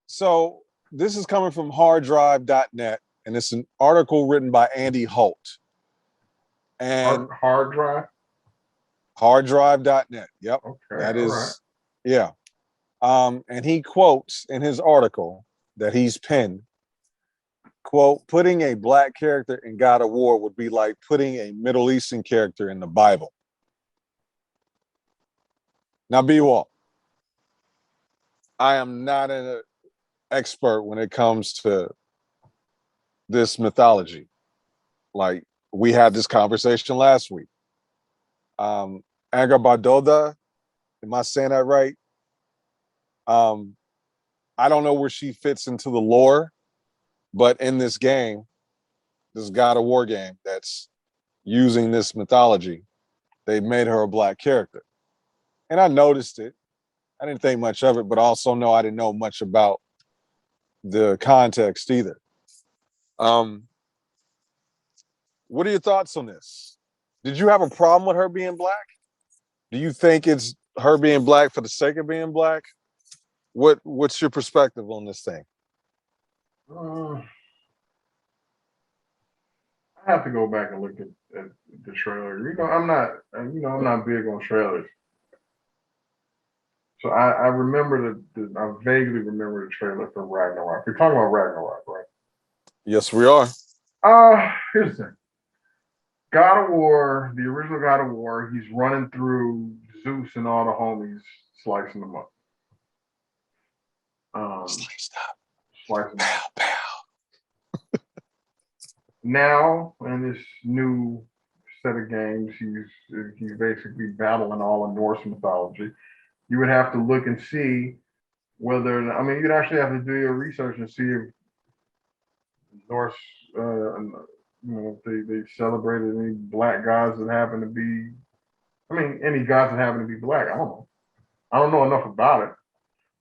So this is coming from harddrive.net, and it's an article written by Andy Holt. And Hard drive. harddrive.net. Yep. Okay, That all right. is, yeah. And he quotes in his article that he's penned, quote, putting a black character in God of War would be like putting a Middle Eastern character in the Bible. Now, be well. I am not an expert when it comes to this mythology. Like, we had this conversation last week. Angrboda, am I saying that right? Um, I don't know where she fits into the lore, but in this game, this God of War game that's using this mythology, they made her a black character. And I noticed it. I didn't think much of it, but also know I didn't know much about the context either. Um, what are your thoughts on this? Did you have a problem with her being black? Do you think it's her being black for the sake of being black? What's your perspective on this thing? Uh, I have to go back and look at the trailer. I'm not big on trailers. So I remember I vaguely remember the trailer for Ragnarok. You're talking about Ragnarok, right? Yes, we are. Here's the thing. God of War, the original God of War, he's running through Zeus and all the homies, slicing them up. Slicing them up. Now, in this new set of games, he's basically battling all of Norse mythology. You would have to look and see whether, I mean, you'd actually have to do your research and see if Norse, if they celebrated any black gods that happen to be, any gods that happen to be black. I don't know. I don't know enough about it.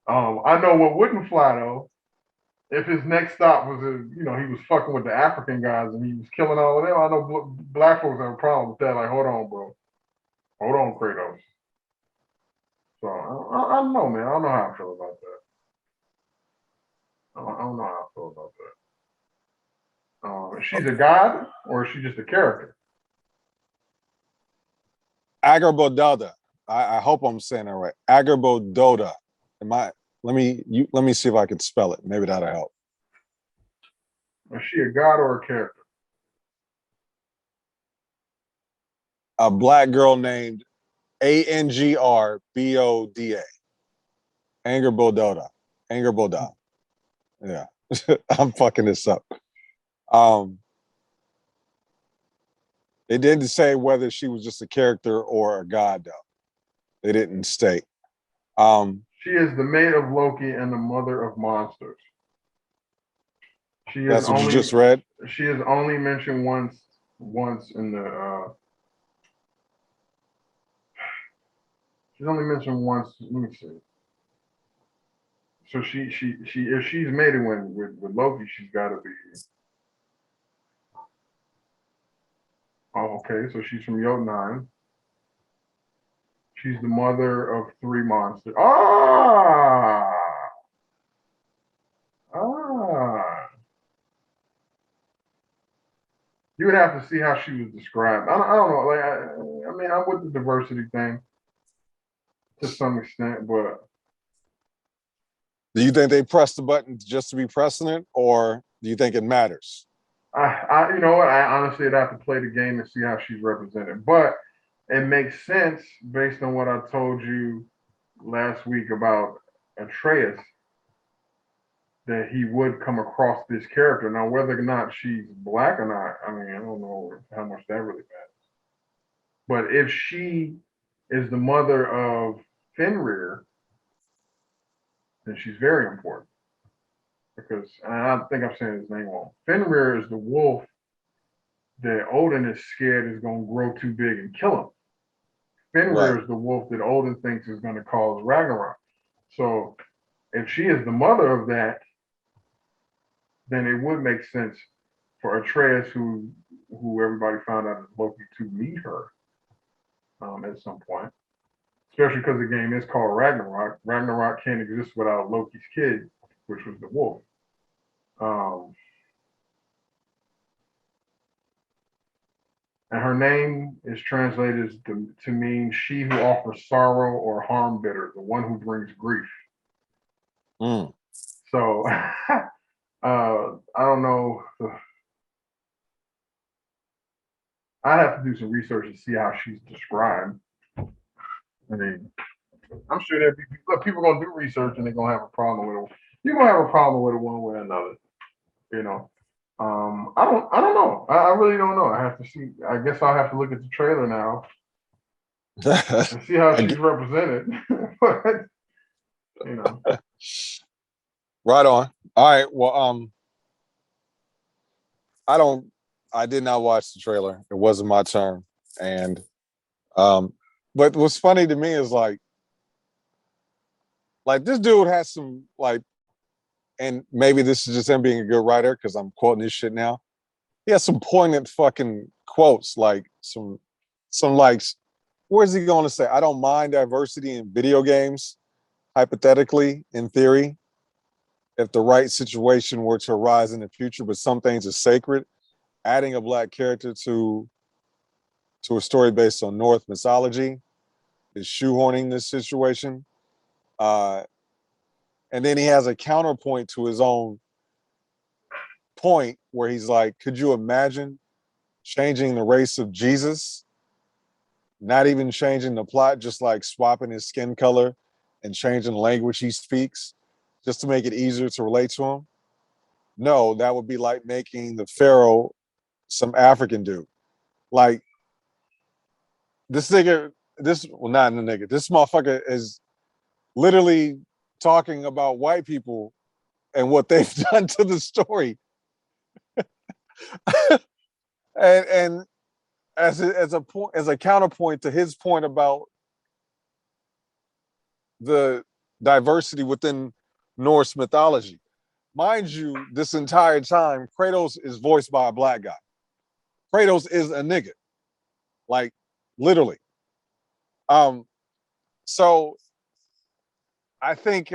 I know what wouldn't fly though. If his next stop was, he was fucking with the African guys and he was killing all of them, I know black folks have a problem with that. Like, hold on, bro. Hold on, Kratos. So I don't know, man. I don't know how I feel about that. I don't know how I feel about that. She's a god, or is she just a character? Angrboda. I hope I'm saying that right. Angrboda. Am I? Let me see if I can spell it. Maybe that'll help. Is she a god or a character? A black girl named Angrboda. Angerboda. Angerboda. Yeah. I'm fucking this up. They didn't say whether she was just a character or a god, though. They didn't state. She is the maid of Loki and the mother of monsters. That's what you just read? She is only mentioned once in the she's only mentioned once. Let me see. So she if she's mated with Loki, she's gotta be. Oh, okay. So she's from Jotunheim. She's the mother of three monsters. Ah. You would have to see how she was described. I don't know. Like, I'm with the diversity thing to some extent, but do you think they pressed the button just to be pressing it, or do you think it matters? you know what? I honestly would have to play the game and see how she's represented. But it makes sense based on what I told you last week about Atreus, that he would come across this character. Now, whether or not she's black or not, I don't know how much that really matters. But if she is the mother of Fenrir, then she's very important. Because I think I'm saying his name wrong. Fenrir is the wolf that Odin is scared is going to grow too big and kill him. Fenrir is the wolf that Odin thinks is going to cause Ragnarok. So if she is the mother of that, then it would make sense for Atreus, who everybody found out is Loki, to meet her at some point. Especially because the game is called Ragnarok. Ragnarok can't exist without Loki's kid. which was the wolf. Um, and her name is translated to mean she who offers sorrow or harm bitter, the one who brings grief. Mm. So I don't know. I have to do some research to see how she's described. I mean, I'm sure there'll be people gonna do research and they're gonna have a problem with it. You're gonna have a problem with it one way or another, you know. I don't know. I really don't know. I have to see. I guess I'll have to look at the trailer now and see how she's represented. But you know. Right on. All right. Well, I did not watch the trailer. It wasn't my turn. And but what's funny to me is like this dude has some and maybe this is just him being a good writer because I'm quoting this shit now. He has some poignant fucking quotes, like some like, where's he going to say? I don't mind diversity in video games, hypothetically, in theory, if the right situation were to arise in the future, but some things are sacred. Adding a black character to a story based on Norse mythology is shoehorning this situation. And then he has a counterpoint to his own point where he's like, could you imagine changing the race of Jesus? Not even changing the plot, just like swapping his skin color and changing the language he speaks just to make it easier to relate to him? No, that would be like making the Pharaoh some African dude. Like this nigga, not the nigga, this motherfucker is literally talking about white people and what they've done to the story. and as a counterpoint to his point about the diversity within Norse mythology. Mind you, this entire time, Kratos is voiced by a black guy. Kratos is a nigga, like literally. So I think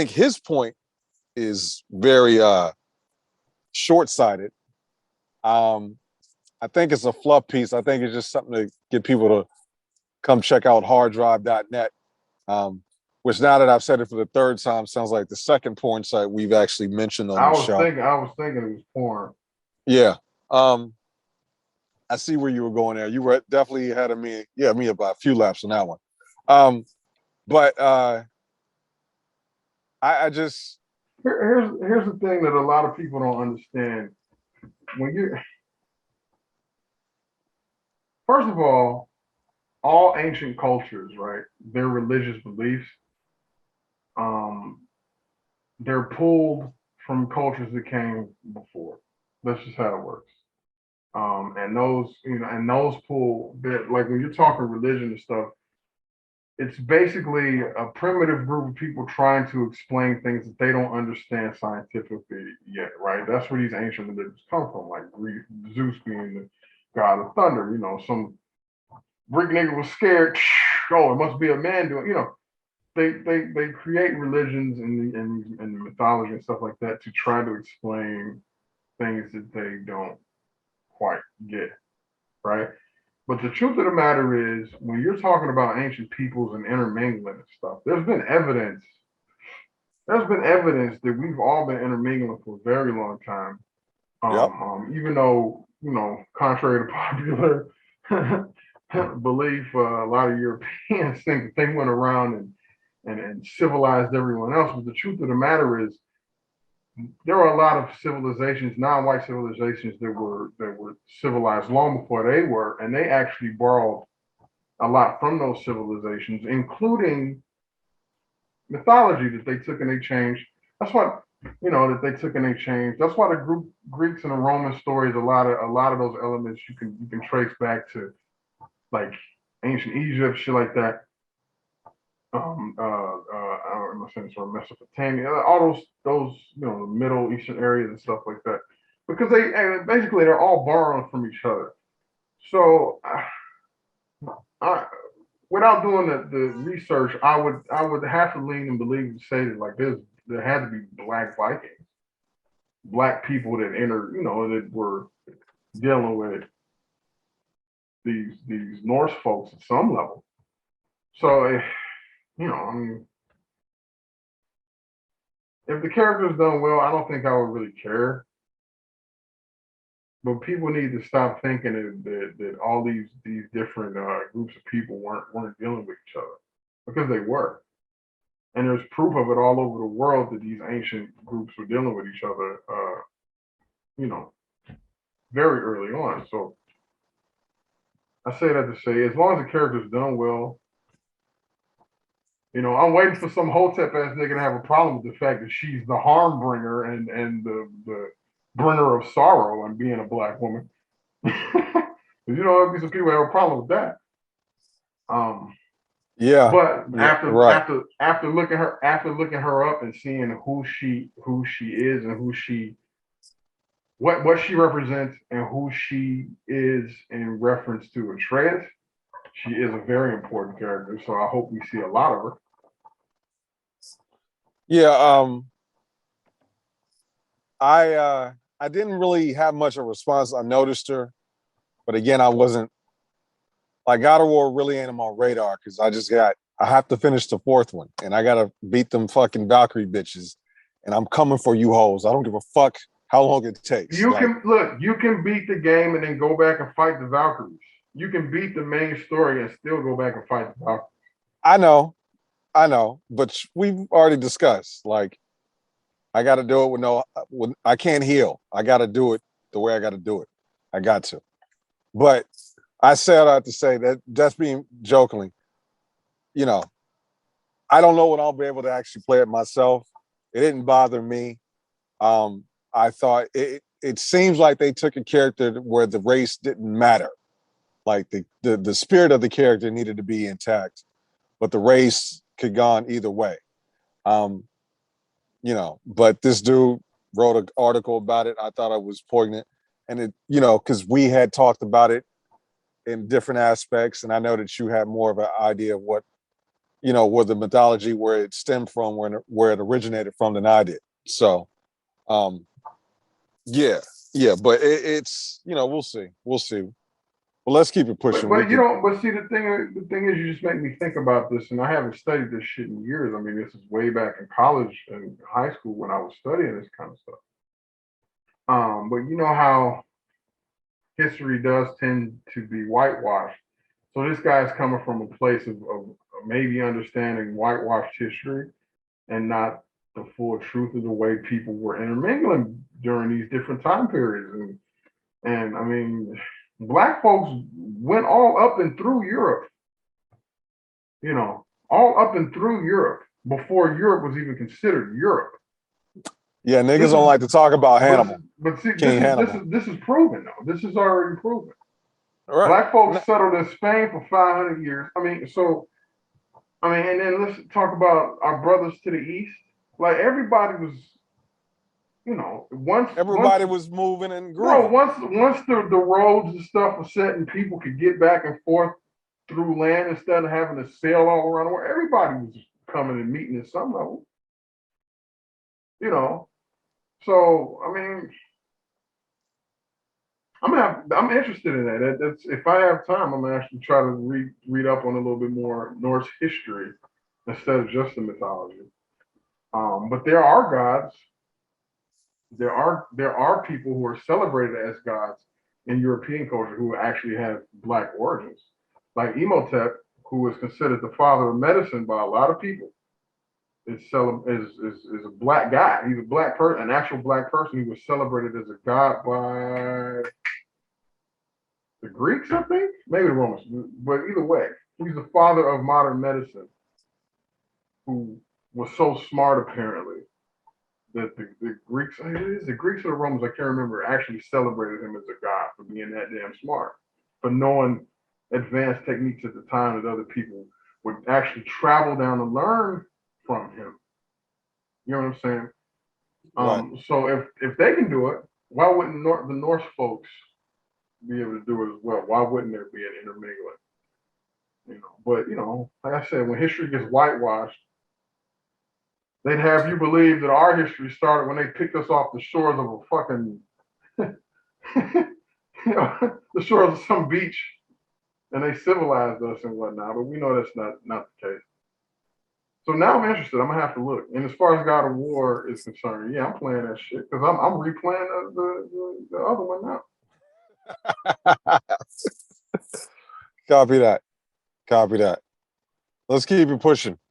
his point is very short-sighted. I think it's a fluff piece. I think it's just something to get people to come check out harddrive.net, which now that I've said it for the third time, sounds like the second porn site we've actually mentioned on the show. I was thinking it was porn. Yeah. I see where you were going there. You were definitely ahead of me. Yeah, me about a few laps on that one. But I just here's the thing that a lot of people don't understand. When you first of all ancient cultures, right? Their religious beliefs, they're pulled from cultures that came before. That's just how it works. And those pull that, like when you're talking religion and stuff, it's basically a primitive group of people trying to explain things that they don't understand scientifically yet, right? That's where these ancient religions come from, like Zeus being the god of thunder. Some Greek nigga was scared. Oh, it must be a man doing. They create religions and mythology and stuff like that to try to explain things that they don't quite get, right? But the truth of the matter is, when you're talking about ancient peoples and intermingling and stuff, there's been evidence. There's been evidence that we've all been intermingling for a very long time. Yep. Even though, contrary to popular belief, a lot of Europeans think that they went around and civilized everyone else. But the truth of the matter is, there are a lot of civilizations, non-white civilizations, that were civilized long before they were, and they actually borrowed a lot from those civilizations, including mythology that they took and they changed. That's what that they took and they changed. That's why the Greeks and the Roman stories, a lot of those elements you can trace back to like ancient Egypt, shit like that. I don't know, or Mesopotamia, all those Middle Eastern areas and stuff like that, because they're all borrowing from each other. So, without doing the research, I would have to lean and believe and say that like there's there had to be black Vikings, black people that that were dealing with these Norse folks at some level. So, I mean, if the character's done well, I don't think I would really care. But people need to stop thinking that all these different groups of people weren't dealing with each other, because they were. And there's proof of it all over the world that these ancient groups were dealing with each other, you know, very early on. So I say that to say, as long as the character's done well, I'm waiting for some hotep ass nigga to have a problem with the fact that she's the harm bringer and the bringer of sorrow and being a black woman. There'll be some people that have a problem with that. Yeah. But yeah, right. after looking her up and seeing who she is and what she represents and who she is in reference to Atreus, she is a very important character. So I hope we see a lot of her. Yeah, I didn't really have much of a response. I noticed her, but again, I wasn't like God of War really ain't on my radar because I have to finish the fourth one and I gotta beat them fucking Valkyrie bitches, and I'm coming for you hoes. I don't give a fuck how long it takes. You can beat the game and then go back and fight the Valkyries. You can beat the main story and still go back and fight the Valkyries. I know, but we've already discussed, like, I got to do it when I can't heal. I got to do it the way I got to do it. I got to. But I said I have to say that just being jokingly, I don't know when I'll be able to actually play it myself. It didn't bother me. I thought it seems like they took a character where the race didn't matter. Like the spirit of the character needed to be intact, but the race could gone either way. But this dude wrote an article about it. I thought it was poignant. And because we had talked about it in different aspects, and I know that you had more of an idea of what, where the mythology, where it stemmed from, where it originated from than I did. So, yeah, but it's, we'll see. Well, let's keep it pushing. But see, the thing is, you just make me think about this, and I haven't studied this shit in years. I mean, this is way back in college and high school when I was studying this kind of stuff. But you know how history does tend to be whitewashed. So this guy's coming from a place of maybe understanding whitewashed history and not the full truth of the way people were intermingling during these different time periods. And I mean, black folks went all up and through Europe, all up and through Europe before Europe was even considered Europe. Yeah, niggas don't like to talk about Hannibal. But see, this is proven though. This is already proven. Right. Black folks settled in Spain for 500 years. I mean, and then let's talk about our brothers to the east. Like everybody was, once was moving and grooving. Once the roads and stuff were set and people could get back and forth through land instead of having to sail all around the world, everybody was coming and meeting at some level. So I mean, I'm interested in that. That's if I have time, I'm gonna actually try to read up on a little bit more Norse history instead of just the mythology. But there are gods. There are people who are celebrated as gods in European culture who actually have black origins, like Imhotep, who is considered the father of medicine by a lot of people. Is a black guy. He's a black person, an actual black person who was celebrated as a god by the Greeks, I think, maybe the Romans. But either way, he's the father of modern medicine, who was so smart apparently that the Greeks, the Greeks or the Romans, I can't remember, actually celebrated him as a god for being that damn smart, for knowing advanced techniques at the time that other people would actually travel down and learn from him. You know what I'm saying? Right. So if they can do it, why wouldn't the Norse folks be able to do it as well? Why wouldn't there be an intermingling? But like I said, when history gets whitewashed, they'd have you believe that our history started when they picked us off the shores of a fucking, the shores of some beach, and they civilized us and whatnot. But we know that's not the case. So now I'm interested. I'm gonna have to look. And as far as God of War is concerned, yeah, I'm playing that shit because I'm replaying the other one now. Copy that. Copy that. Let's keep it pushing.